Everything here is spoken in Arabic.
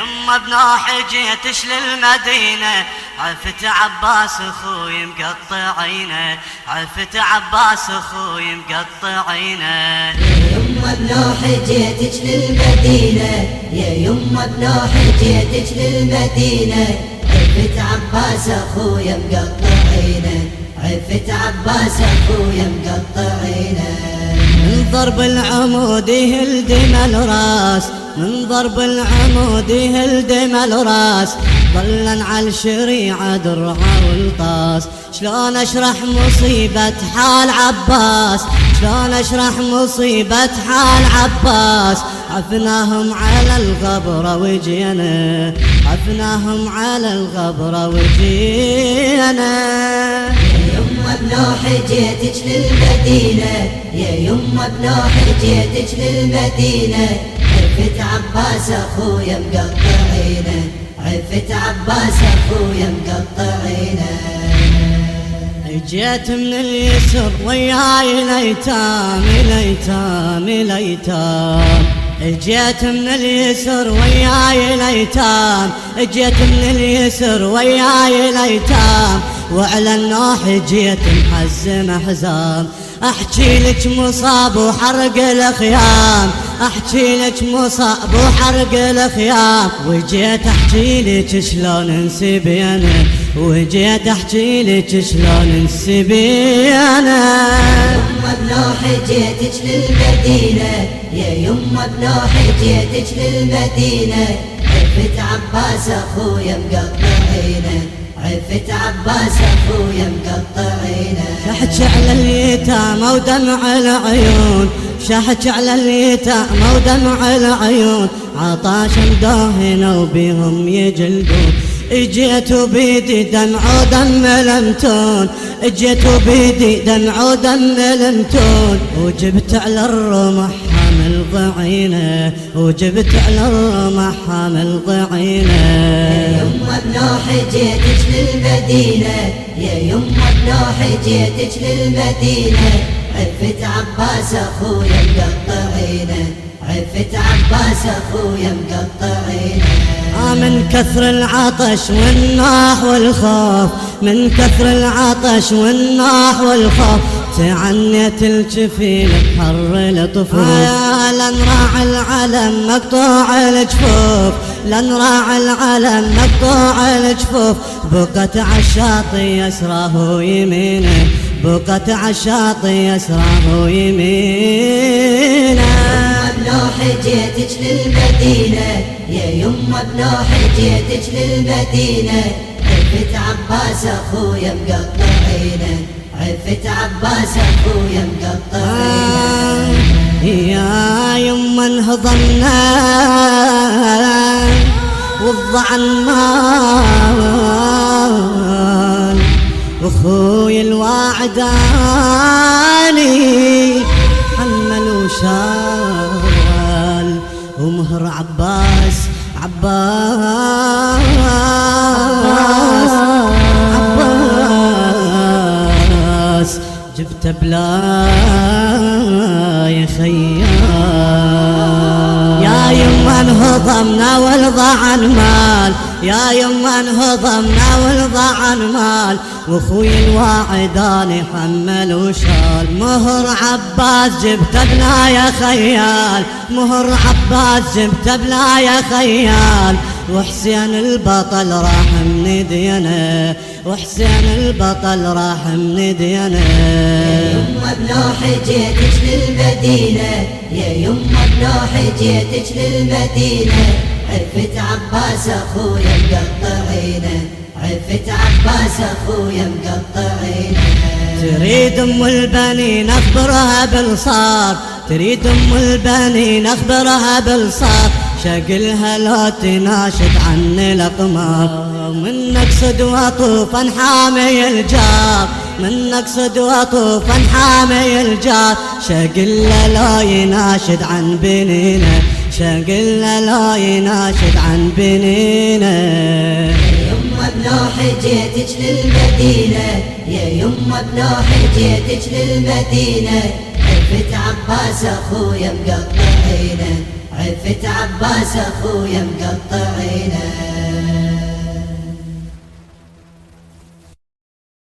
يما بنوح جيتش للمدينة، عفت عباس اخوي مقطع عينه، عفت عباس اخوي مقطع عينه. يما بنوح جيتش للمدينة، يا يما بنوح جيتش للمدينة، عفت عباس اخويا مقطع عينه، عفت عباس اخويا مقطع عينه. من ضرب العمود يهلدم الراس، من ضرب العمود يهلدم الراس، ظلا على الشريعة درعة والطاس. شلون اشرح مصيبة حال عباس، شلون اشرح مصيبة حال عباس. عفناهم على الغبرة وجينا، عفناهم على الغبرة وجينا. يما بنوح جيتش للمدينة، يا يما بنوح جيتش للمدينة، عفت عباس اخويا مقطع عينه، عفت عباس اخويا مقطع عينه. جيت من اليسر وياي الايتام الايتام الايتام، جيت من اليسر وياي الايتام، جيت من اليسر وياي الايتام، وعلى النوح جيت محزم حزام. احكي لك مصاب وحرق الخيام، احكي لك مصاب وحرق الخيام، وجيت احكي لك شلون انسبينا، وجيت احكي لك شلون انسبينا. يما بنوح جيتش للمدينة، يا يما بنوح جيتش للمدينة، عفت عباس اخويا مقطع عينه، عفت عباس اخويا مقطع عينه. شحت على اليتامى ودمع العيون، شحت على اليتامى ودمع العيون، عطاش مداهنة وبيهم يجلدون. اجيت بيدي دمع ودم لمتون، اجيت بيدي دمع ودم لمتون، وجبت على الرمح حامل ضعينه، وجبت على الرمح حامل ضعينه. يما بنوح جيتش للمدينة، يا يما بنوح جيتش للمدينة، عفت عباس اخويا مقطع عينه، عفت عباس اخويا مقطع عينه. من كثر العطش والناح والخوف، من كثر العطش والناح والخوف، تعنيت الجفين بحر الطفوف. لنراعي العلم مقطوع الجفوف، لنراعي العلم مقطوع الجفوف، بقت عالشاطئ يسراه يمينه، بقت عالشاطئ يسراه يمينه. بنوح جيتش للمدينة، يا يما بنوح جيتش للمدينة، عفت عباس اخويا مقطع عينه، عفت عباس اخويا مقطع عينه. يا يما انهضمنا والضعن مال، واخوي الواعداني حمل وشال، ومهر عباس عباس عباس، جبت بلا يا خيال. يا يما انهضمنا والضعن مال، يا يما انهضمنا والضعن مال، واخوي الواعداني حمل وشال، مهر عباس جبت بلا يا خيال، مهر عباس جبت بلا يا خيال، وحسين البطل راح من دينا، وحسين البطل راح من دينا. يما بنوح جيتش للمدينة، يا يما بنوح جيتش للمدينة، عفت عباس اخويا مقطع عينه، عفت عباس اخويا مقطع عينه. تريد ام البنين اخبرها بالصار، تريد ام البنين اخبرها بالصار، شقلها لا تناشد عني الاقمار، منك صد وطوفا حامي الجار، منك صد وطوفا حامي الجار، شقلها لا يناشد عن بنينه، شقلها لا يناشد عن بنينه. يما بنوح جيتش للمدينة، يا يما بنوح جيتش للمدينة، عفت عباس اخويا مقطع عينه، عفت عباس اخويا مقطع